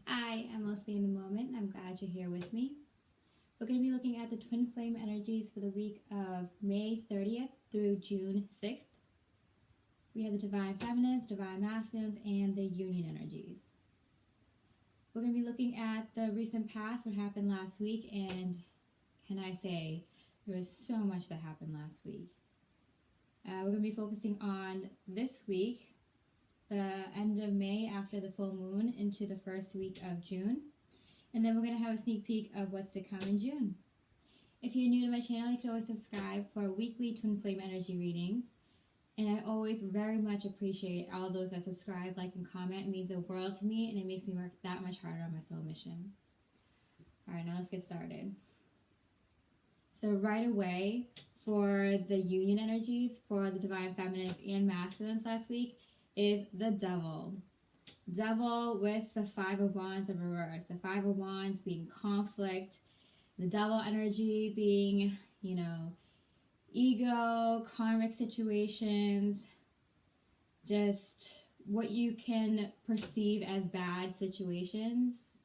I am mostly in the moment, and I'm glad you're here with me. We're going to be looking at the twin flame energies for the week of May 30th through June 6th. We have the divine feminines, divine masculines, and the union energies. We're going to be looking at the recent past, what happened last week, and can I say, there was so much that happened last week. We're going to be focusing on this week, the end of May after the full moon into the first week of June. And then we're going to have a sneak peek of what's to come in June. If you're new to my channel, you can always subscribe for weekly twin flame energy readings. And I always very much appreciate all those that subscribe, like, and comment. It means the world to me, and it makes me work that much harder on my soul mission. All right, now let's get started. So right away, for the union energies for the divine feminines and masculines last week, is the devil. Devil with the Five of Wands in reverse. The Five of Wands being conflict. The devil energy being, ego, karmic situations. Just what you can perceive as bad situations.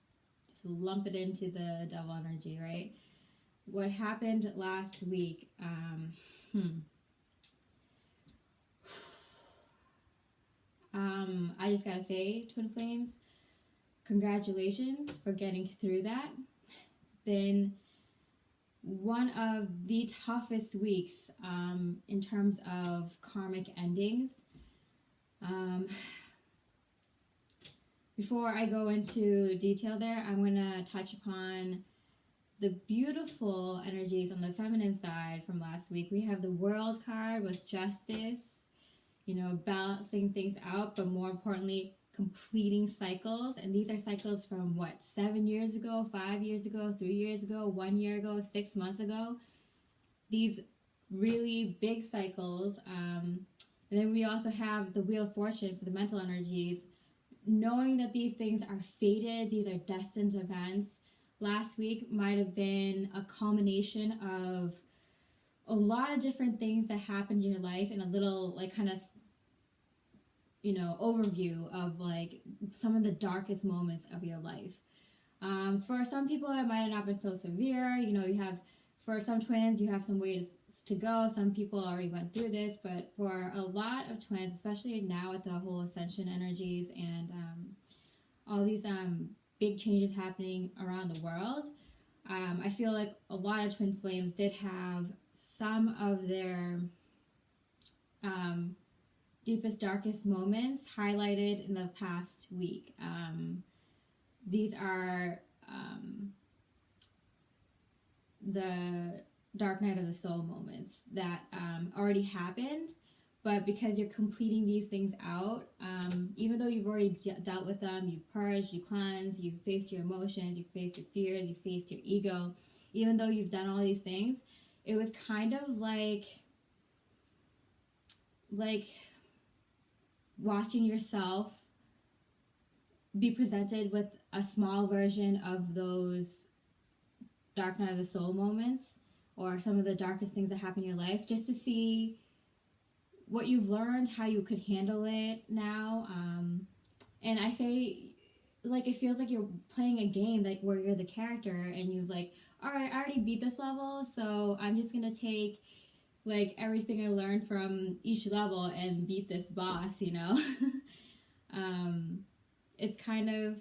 Just lump it into the devil energy, right? What happened last week? I just gotta say, twin flames, congratulations for getting through that. It's been one of the toughest weeks in terms of karmic endings. Before I go into detail there, I'm gonna touch upon the beautiful energies on the feminine side from last week. We have the World card with justice, balancing things out, but more importantly, completing cycles. And these are cycles from 7 years ago, 5 years ago, 3 years ago, 1 year ago, 6 months ago. These really big cycles. And then we also have the Wheel of Fortune for the mental energies, knowing that these things are fated, these are destined events. Last week might have been a culmination of a lot of different things that happened in your life, and a little overview of some of the darkest moments of your life. For some people, it might have not been so severe. For some twins, you have some ways to go. Some people already went through this, but for a lot of twins, especially now with the whole ascension energies and all these big changes happening around the world, I feel like a lot of twin flames did have some of their deepest, darkest moments highlighted in the past week. These are the dark night of the soul moments that already happened, but because you're completing these things out, even though you've already dealt with them, you've purged, you cleansed, you've faced your emotions, you've faced your fears, you've faced your ego, even though you've done all these things, it was kind of like watching yourself be presented with a small version of those dark night of the soul moments, or some of the darkest things that happen in your life, just to see what you've learned, how you could handle it now. And I say, it feels like you're playing a game where you're the character, and you've all right, I already beat this level, so I'm just gonna take everything I learned from each level and beat this boss, It's kind of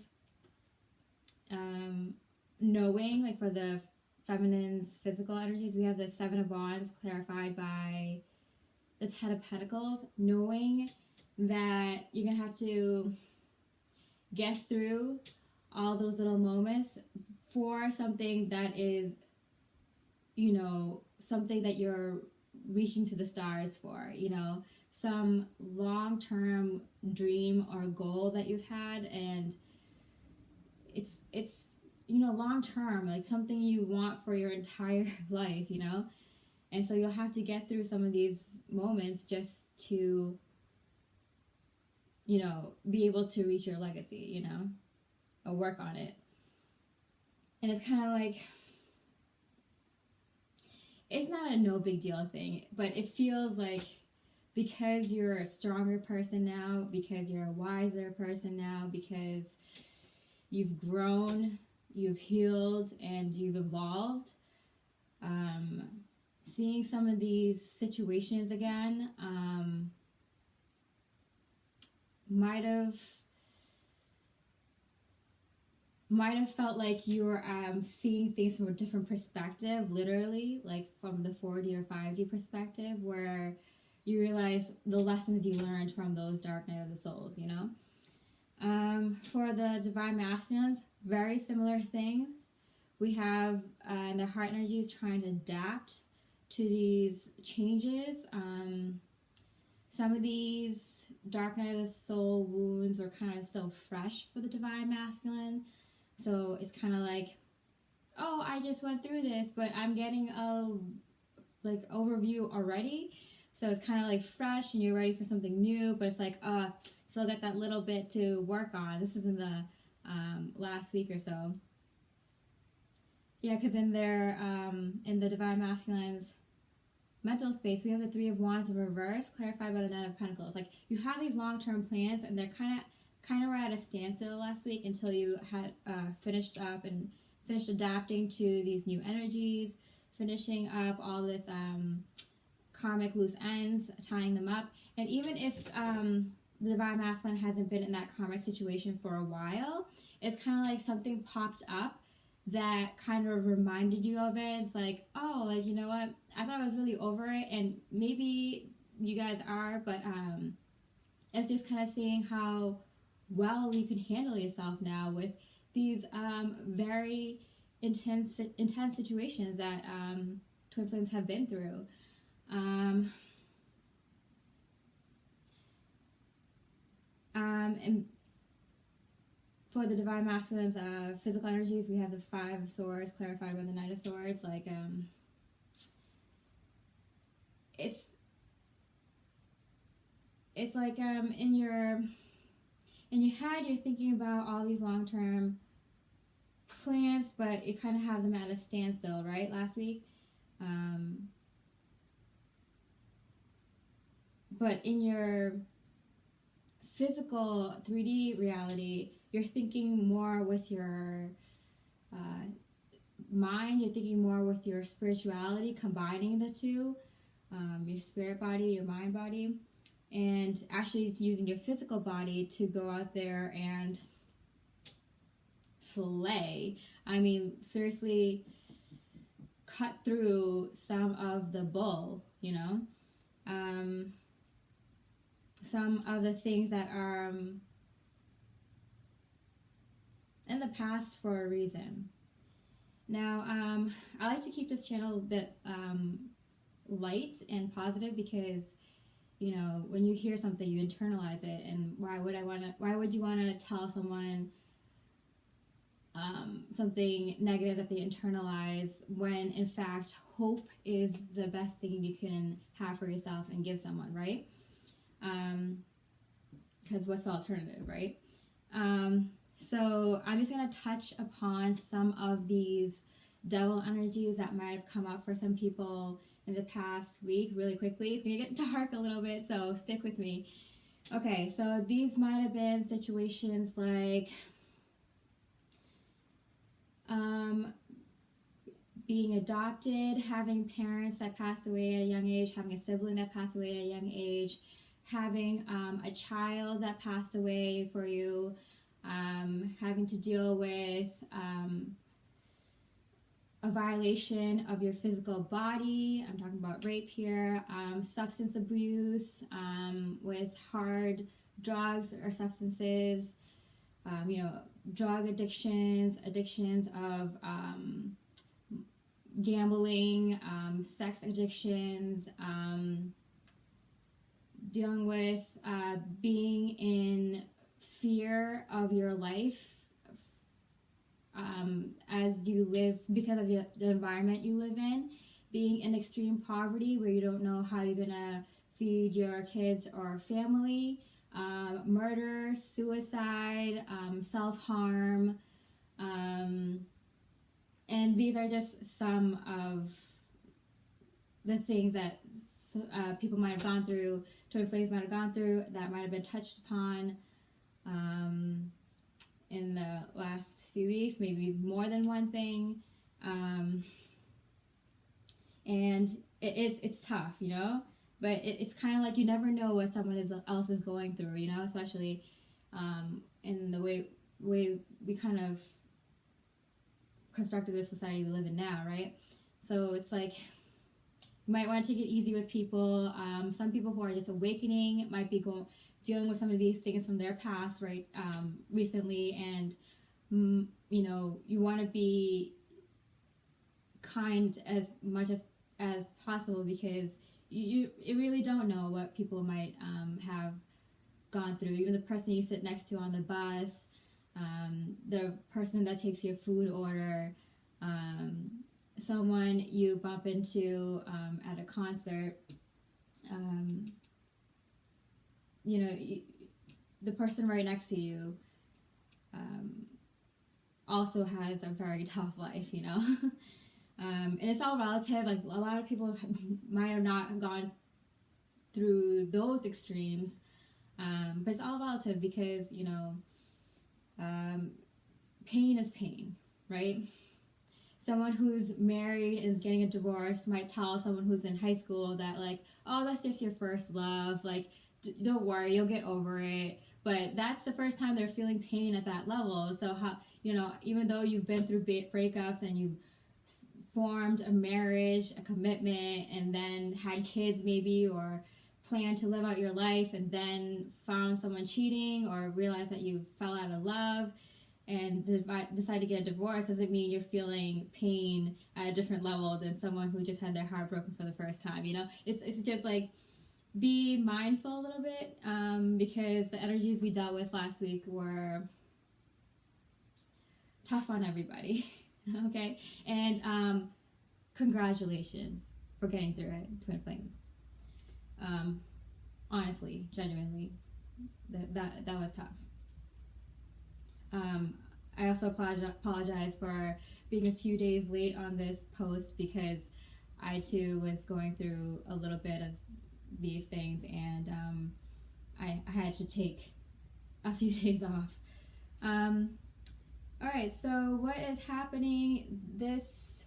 knowing, for the feminine's physical energies, we have the Seven of Wands clarified by the Ten of Pentacles, knowing that you're gonna have to get through all those little moments for something that is, something that you're reaching to the stars for, some long-term dream or goal that you've had, and it's long-term, something you want for your entire life, and so you'll have to get through some of these moments just to be able to reach your legacy, or work on it. And it's kind of it's not a no big deal thing, but it feels like because you're a stronger person now, because you're a wiser person now, because you've grown, you've healed, and you've evolved. Seeing some of these situations again might have felt like you were seeing things from a different perspective, literally, like from the 4D or 5D perspective, where you realize the lessons you learned from those dark night of the souls, you know? For the divine masculines, very similar things. We have their heart energies trying to adapt to these changes. Some of these dark night of the soul wounds were kind of still fresh for the divine masculine. So it's kind of like, oh, I just went through this, but I'm getting a like overview already. So it's kind of like fresh and you're ready for something new, but it's like, still got that little bit to work on. This is in the last week or so. Yeah, because in their in the divine masculine's mental space, we have the Three of Wands in reverse, clarified by the Nine of Pentacles. Like, you have these long-term plans, and they're kind of were at a standstill last week until you had finished adapting to these new energies, finishing up all this karmic loose ends, tying them up. And even if the divine masculine hasn't been in that karmic situation for a while, it's kind of like something popped up that kind of reminded you of it. It's like, oh, like, you know what, I thought I was really over it, and maybe you guys are, but it's just kind of seeing how well you can handle yourself now with these very intense situations that twin flames have been through. And for the divine masculine's physical energies, we have the Five of Swords clarified by the Knight of Swords. Like, it's like in your head you're thinking about all these long-term plans, but you kind of have them at a standstill, right? Last week, but in your physical 3D reality, you're thinking more with your mind, you're thinking more with your spirituality, combining the two, your spirit body, your mind body, and actually using your physical body to go out there and slay. I mean, seriously, cut through some of the bull, you know? Some of the things that are in the past for a reason. Now, I like to keep this channel a bit light and positive because, you know, when you hear something, you internalize it. And why would you want to tell someone something negative that they internalize when, in fact, hope is the best thing you can have for yourself and give someone, right? Because what's the alternative, right? So I'm just going to touch upon some of these devil energies that might have come up for some people in the past week really quickly. It's going to get dark a little bit, so stick with me. Okay, so these might have been situations like being adopted, having parents that passed away at a young age, having a sibling that passed away at a young age, having a child that passed away for you, having to deal with a violation of your physical body. I'm talking about rape here, substance abuse with hard drugs or substances, you know, drug addictions of gambling, sex addictions, dealing with being in fear of your life as you live because of the environment you live in, being in extreme poverty where you don't know how you're gonna feed your kids or family, murder, suicide, self-harm, and these are just some of the things that people might have gone through, twin flames might have gone through, that might have been touched upon in the last few weeks, maybe more than one thing. And it's tough, you know, but it's kind of like you never know what someone else is going through, you know, especially in the way we kind of constructed this society we live in now, right? So it's like you might want to take it easy with people. Some people who are just awakening might be dealing with some of these things from their past, right, recently, and you know, you want to be kind as much as possible, because you really don't know what people might have gone through. Even the person you sit next to on the bus, the person that takes your food order, someone you bump into at a concert, you know, the person right next to you also has a very tough life, you know. And it's all relative. Like, a lot of people might have not gone through those extremes, but it's all relative, because, you know, pain is pain, right? Someone who's married and is getting a divorce might tell someone who's in high school that, like, oh, that's just your first love, like, don't worry, you'll get over it. But that's the first time they're feeling pain at that level. So how, you know, even though you've been through breakups and you've formed a marriage, a commitment, and then had kids maybe, or planned to live out your life, and then found someone cheating, or realized that you fell out of love and decide to get a divorce, doesn't mean you're feeling pain at a different level than someone who just had their heart broken for the first time, you know? It's just like, be mindful a little bit, because the energies we dealt with last week were tough on everybody. Okay, and congratulations for getting through it, Twin Flames. Honestly, genuinely, that was tough. I also apologize for being a few days late on this post, because I too was going through a little bit of these things, and I had to take a few days off. All right, so what is happening this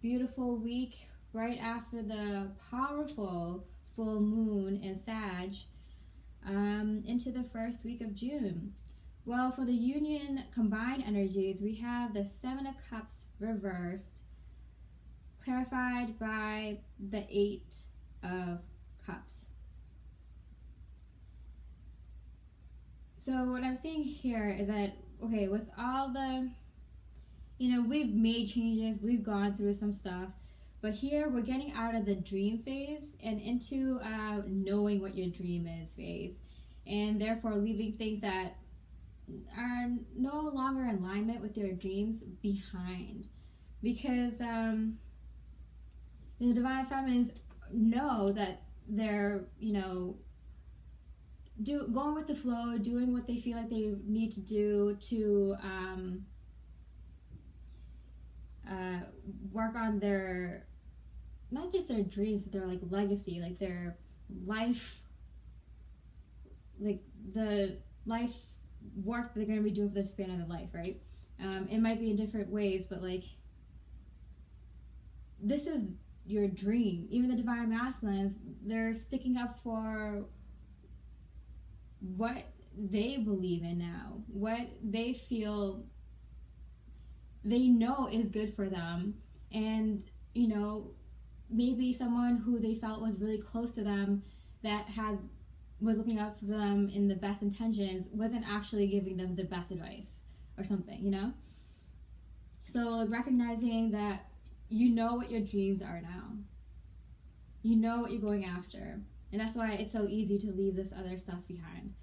beautiful week right after the powerful full moon in Sag into the first week of June? Well, for the union combined energies, we have the Seven of Cups reversed, clarified by the Eight of Cups. So what I'm seeing here is that, okay, with all the, you know, we've made changes, we've gone through some stuff, but here we're getting out of the dream phase and into knowing what your dream is phase, and therefore leaving things that are no longer in alignment with your dreams behind, because the divine feminines know that they're, you know, going with the flow, doing what they feel like they need to do to work on their, not just their dreams, but their, like, legacy, like their life, like the life work that they're going to be doing for the span of their life, right? It might be in different ways, but, like, this is your dream. Even the divine masculines, they're sticking up for what they believe in now, what they feel they know is good for them. And, you know, maybe someone who they felt was really close to them, that was looking out for them in the best intentions, wasn't actually giving them the best advice or something, you know? So recognizing that you know what your dreams are now. You know what you're going after. And that's why it's so easy to leave this other stuff behind.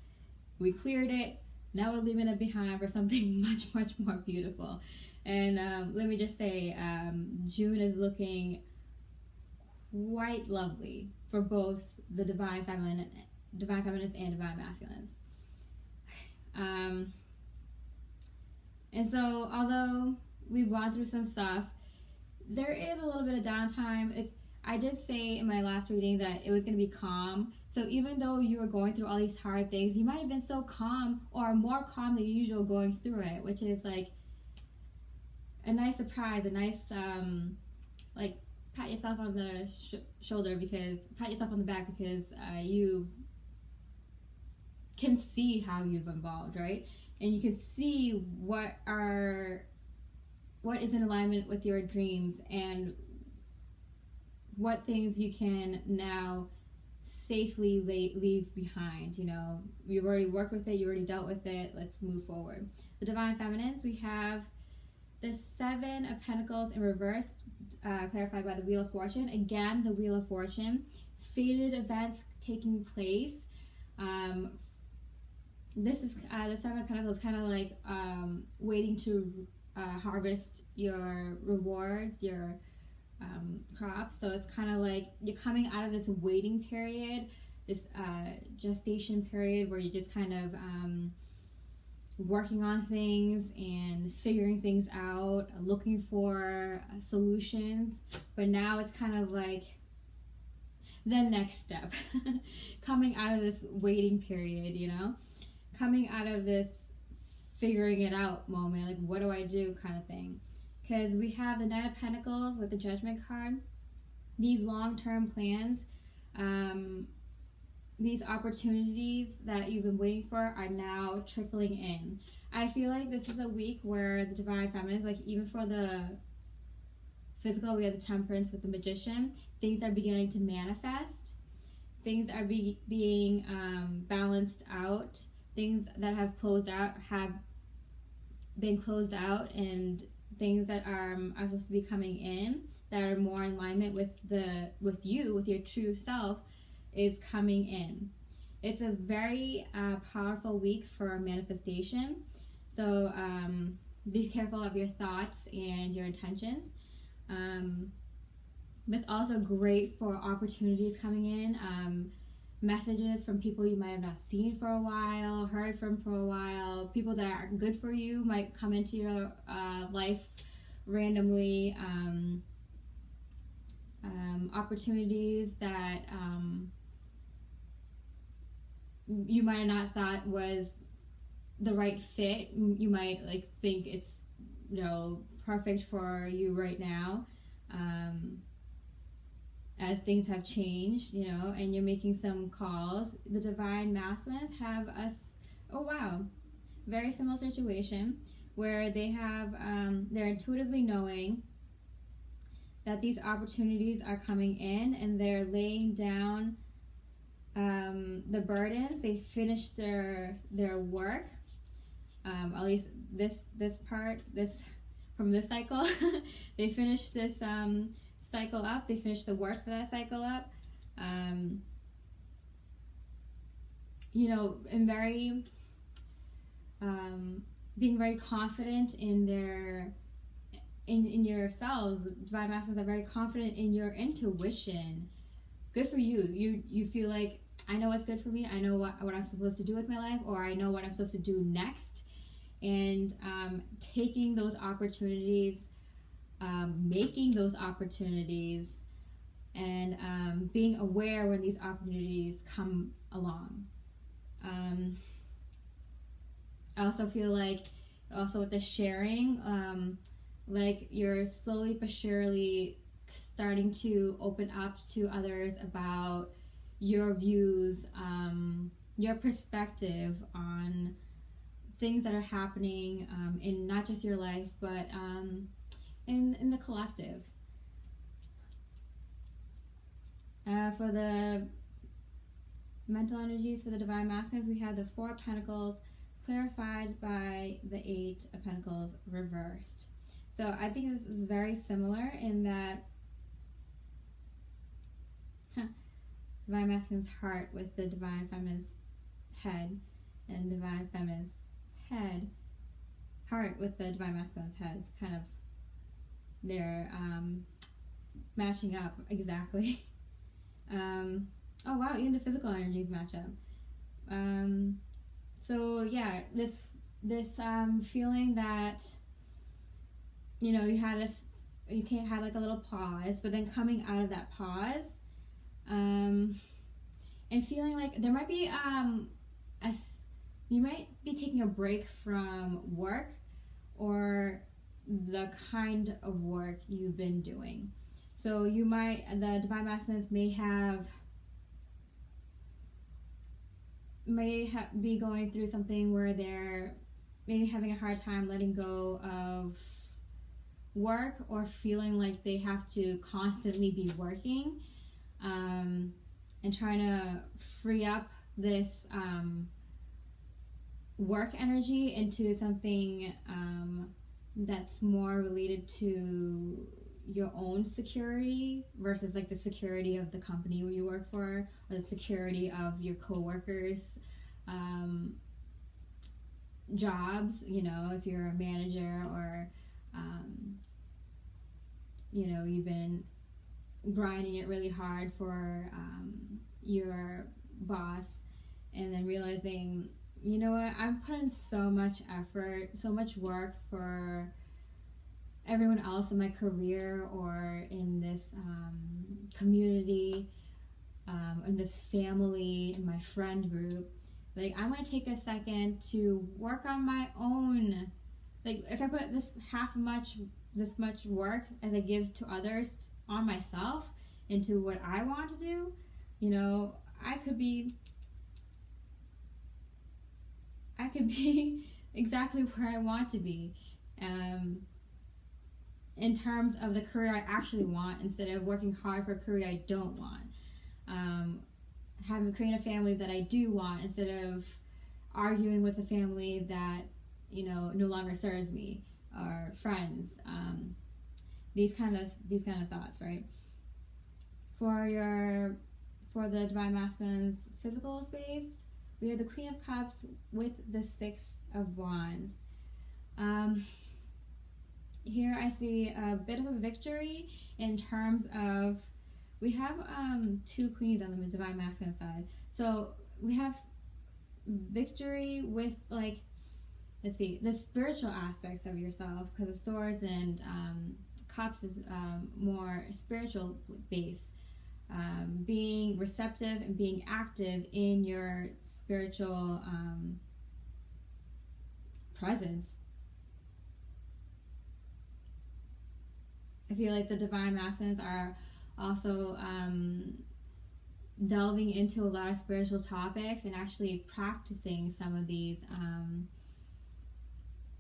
We cleared it, now we're leaving it behind for something much, much more beautiful. And let me just say, June is looking quite lovely for both the divine feminines and divine masculines. And so, although we've gone through some stuff, there is a little bit of downtime. I did say in my last reading that it was going to be calm. So even though you were going through all these hard things, you might have been so calm or more calm than usual going through it, which is like a nice surprise, a nice like pat yourself on the shoulder, because pat yourself on the back, because you can see how you've evolved, right? And you can see what is in alignment with your dreams, and what things you can now safely leave behind. You know, you've already worked with it, you already dealt with it, let's move forward. The Divine Feminines, we have the Seven of Pentacles in reverse, clarified by the Wheel of Fortune. Again, the Wheel of Fortune, fated events taking place. This is the Seven of Pentacles, kind of like waiting to harvest your rewards, your crops. So it's kind of like you're coming out of this waiting period, this gestation period, where you're just kind of working on things and figuring things out, looking for solutions. But now it's kind of like the next step, coming out of this waiting period, you know, coming out of this figuring it out moment, like what do I do kind of thing. Because we have the Knight of Pentacles with the Judgment card. These long-term plans, these opportunities that you've been waiting for are now trickling in. I feel like this is a week where the Divine Feminine, like even for the physical, we have the Temperance with the Magician. Things are beginning to manifest. Things are being balanced out. Things that have closed out have been closed out, and things that are supposed to be coming in that are more in alignment with your true self is coming in. It's a very powerful week for manifestation. So be careful of your thoughts and your intentions. But it's also great for opportunities coming in. Messages from people you might have not seen for a while, heard from for a while, people that are good for you might come into your life randomly. Opportunities that you might have not thought was the right fit. You might like think it's, you know, perfect for you right now. As things have changed, you know, and you're making some calls. The Divine Masculines have very similar situation where they have, they're intuitively knowing that these opportunities are coming in, and they're laying down the burdens. They finished their work, at least this part, from this cycle. They finished this cycle up. They finished the work for that cycle up. You know, and very being very confident in their in yourselves. Divine Masculines are very confident in your intuition. Good for you. You feel like, I know what's good for me. I know what I'm supposed to do with my life, or I know what I'm supposed to do next. And taking those opportunities, making those opportunities, and being aware when these opportunities come along. I also feel like, also with the sharing, like you're slowly but surely starting to open up to others about your views, your perspective on things that are happening in not just your life, but in the collective. For the mental energies for the Divine Masculines, we have the Four of Pentacles clarified by the Eight of Pentacles reversed. So I think this is very similar in that Divine Masculine's heart with the Divine Feminine's head, and Divine Feminine's heart with the Divine Masculine's head. It's kind of, they're matching up exactly. Oh wow, even the physical energies match up. So yeah, this feeling that, you know, you had you can't have like a little pause, but then coming out of that pause, and feeling like there might be you might be taking a break from work or the kind of work you've been doing. So the divine masculines may be going through something where they're maybe having a hard time letting go of work, or feeling like they have to constantly be working, and trying to free up this work energy into something that's more related to your own security versus like the security of the company where you work for, or the security of your coworkers' jobs. If you're a manager, or you've been grinding it really hard for your boss, and then realizing, you know what, I'm putting so much effort, so much work for everyone else in my career, or in this community, in this family, in my friend group. Like, I'm going to take a second to work on my own. Like, if I put this much work as I give to others on myself into what I want to do, I could be exactly where I want to be, in terms of the career I actually want, instead of working hard for a career I don't want. Create a family that I do want, instead of arguing with a family that no longer serves me, or friends. These kind of thoughts, right? For the divine masculine's physical space, we have the Queen of Cups with the Six of Wands. Here I see a bit of a victory, in terms of, we have two queens on the divine masculine side. So we have victory with, like, let's see, the spiritual aspects of yourself, because the swords and cups is more spiritual base. Being receptive and being active in your spiritual presence. I feel like the divine masculines are also delving into a lot of spiritual topics, and actually practicing some of these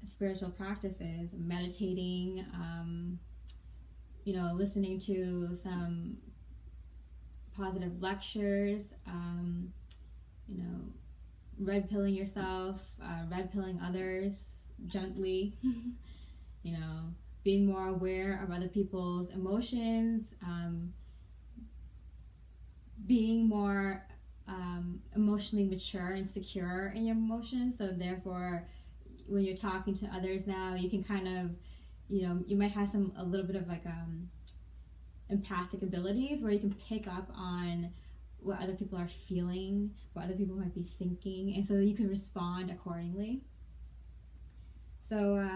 spiritual practices, meditating, listening to some positive lectures, red pilling yourself, red pilling others gently, being more aware of other people's emotions, being more emotionally mature and secure in your emotions. So therefore, when you're talking to others now, you can kind of, you might have a little bit of like empathic abilities, where you can pick up on what other people are feeling, what other people might be thinking, and so you can respond accordingly. So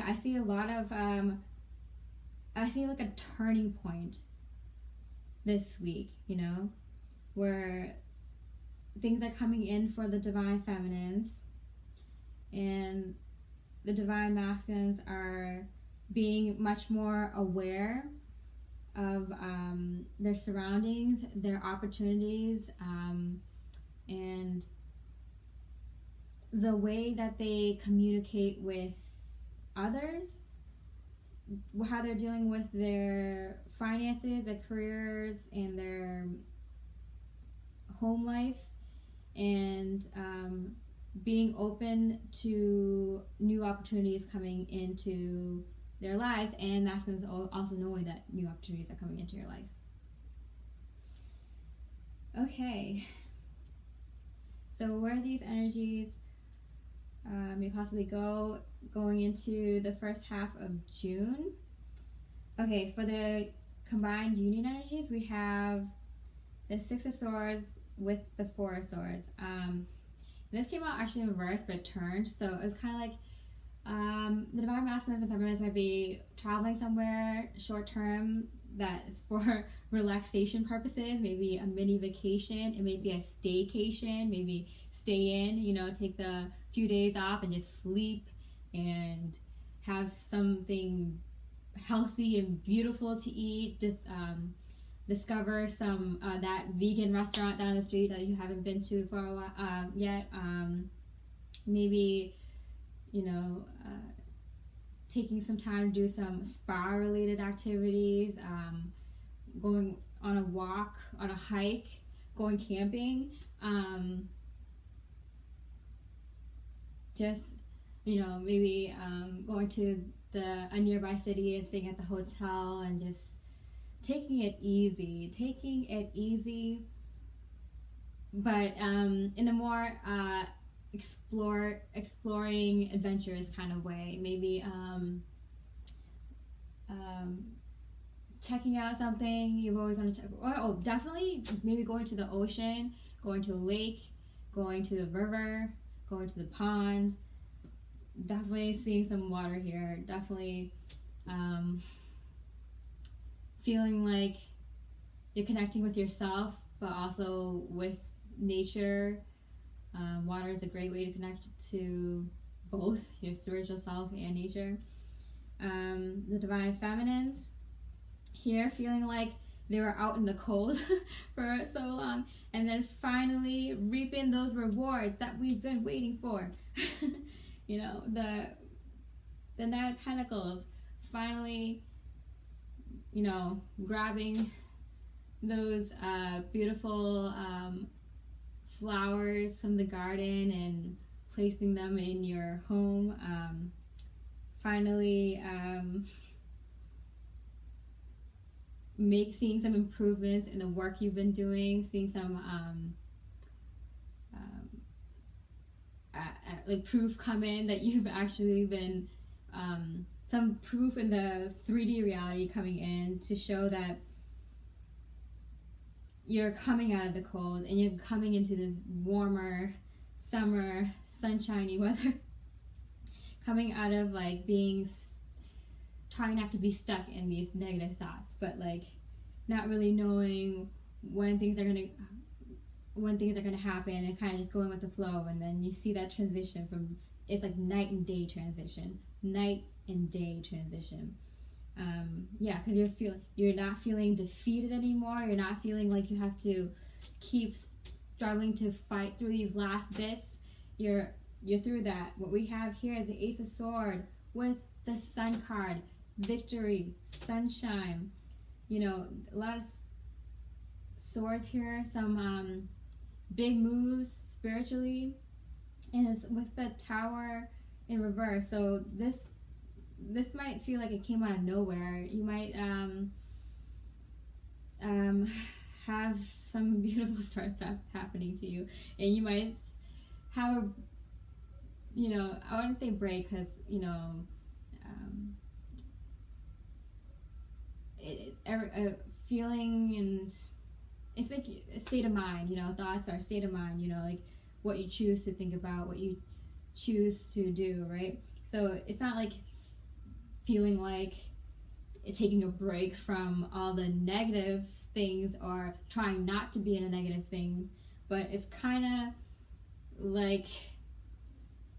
I see a lot of I see like a turning point this week, where things are coming in for the divine feminines, and the divine masculines are being much more aware of their surroundings, their opportunities, and the way that they communicate with others, how they're dealing with their finances, their careers, and their home life, and being open to new opportunities coming into their lives, and masculines also knowing that new opportunities are coming into your life. Okay, so where these energies may possibly going into the first half of June. Okay, for the combined union energies, we have the Six of Swords with the Four of Swords. This came out actually in reverse, but it turned, so it was kind of like The divine masculines and feminines might be traveling somewhere short term that is for relaxation purposes, maybe a mini vacation. It may be a staycation, maybe stay in, take the few days off and just sleep and have something healthy and beautiful to eat. Just discover some that vegan restaurant down the street that you haven't been to for a while yet. Maybe taking some time to do some spa related activities, going on a walk, on a hike, going camping, maybe going to a nearby city and staying at the hotel and just taking it easy, but in a more exploring adventurous kind of way. Maybe checking out something you've always wanted to check, or definitely maybe going to the ocean, going to a lake, going to the river, going to the pond. Definitely seeing some water here. Definitely feeling like you're connecting with yourself, but also with nature. Water is a great way to connect to both your spiritual self and nature. The divine feminines here, feeling like they were out in the cold for so long, and then finally reaping those rewards that we've been waiting for. The Knight of Pentacles, finally, grabbing those beautiful flowers from the garden and placing them in your home. Finally, seeing some improvements in the work you've been doing, seeing some proof come in that you've actually been, some proof in the 3D reality coming in to show that you're coming out of the cold and you're coming into this warmer summer sunshiny weather, coming out of trying not to be stuck in these negative thoughts, but not really knowing when things are gonna happen, and kind of just going with the flow. And then you see that transition from, it's like night and day transition. Because you're not feeling defeated anymore. You're not feeling like you have to keep struggling to fight through these last bits. You're through that. What we have here is the Ace of Swords with the Sun card, victory, sunshine. A lot of swords here. Some big moves spiritually, and it's with the Tower in reverse. So this might feel like it came out of nowhere. You might have some beautiful stuff happening to you, and you might have I wouldn't say break, because a feeling, and it's like a state of mind. Thoughts are a state of mind. What you choose to think about, what you choose to do, right? So it's not like feeling like taking a break from all the negative things or trying not to be in a negative thing, but it's kind of like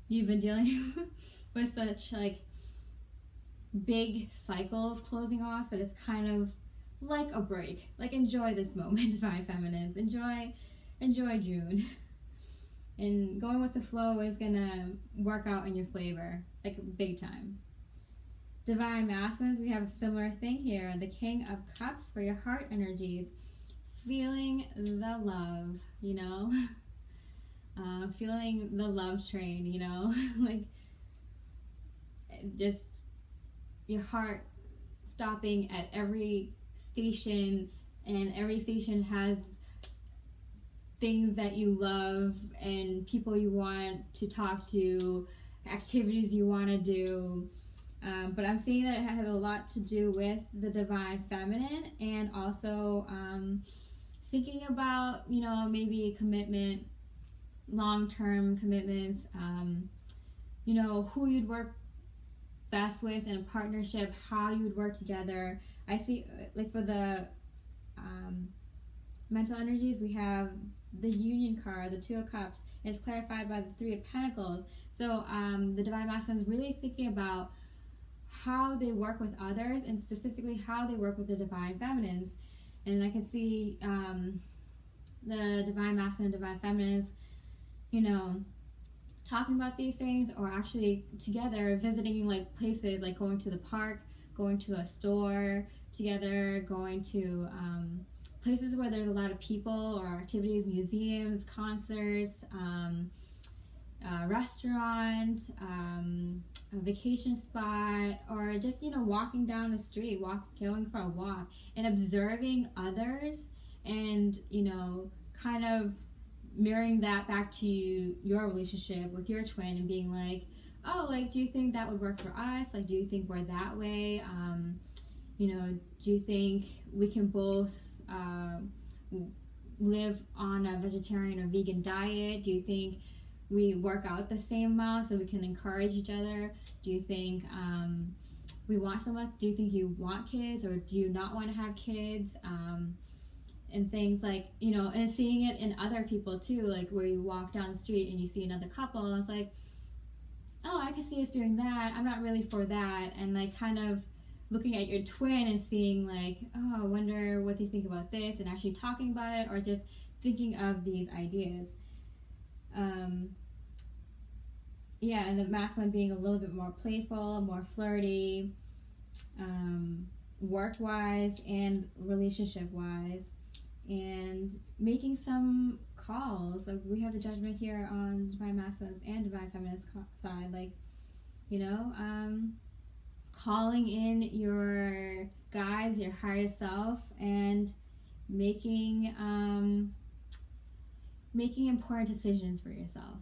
you've been dealing with such big cycles closing off that it's kind of like a break. Enjoy this moment, divine feminines. Enjoy June. And going with the flow is gonna work out in your favor, big time. Divine masculines, we have a similar thing here. The King of Cups for your heart energies. Feeling the love, feeling the love train, just your heart stopping at every station, and every station has things that you love and people you want to talk to, activities you want to do. But I'm seeing that it has a lot to do with the divine feminine, and also thinking about, maybe commitment, long-term commitments, who you'd work best with in a partnership, how you would work together. I see, like for the mental energies, we have the Union card, the Two of Cups. It's clarified by the Three of Pentacles. So the Divine Masculine is really thinking about how they work with others, and specifically how they work with the Divine Feminines. And I can see the Divine Masculine and Divine Feminines, you know, talking about these things, or actually together visiting like places, like going to the park, going to a store together, going to places where there's a lot of people, or activities, museums, concerts, restaurant, a vacation spot, or just, you know, walking down the street, going for a walk and observing others, and, you know, kind of mirroring that back to your relationship with your twin, and being like, oh, like, do you think that would work for us? Like, do you think we're that way? You know, do you think we can both live on a vegetarian or vegan diet? Do you think we work out the same amount so we can encourage each other? Do you think we want someone? Do you think you want kids, or do you not want to have kids? And things like, you know, and seeing it in other people too, like where you walk down the street and you see another couple, and it's like, oh, I could see us doing that. I'm not really for that. And like kind of looking at your twin and seeing like, oh, I wonder what they think about this, and actually talking about it, or just thinking of these ideas. Yeah, and the masculine being a little bit more playful, more flirty, work-wise and relationship-wise, and making some calls. Like we have the Judgment here on Divine Masculine's and Divine Feminine's side, like, you know, calling in your guides, your higher self, and making important decisions for yourself,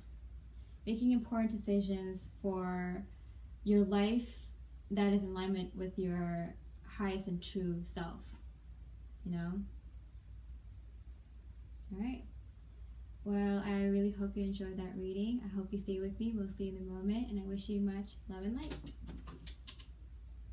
making important decisions for your life that is in alignment with your highest and true self, you know? All right. Well, I really hope you enjoyed that reading. I hope you stay with me. We'll see you in a moment, and I wish you much love and light.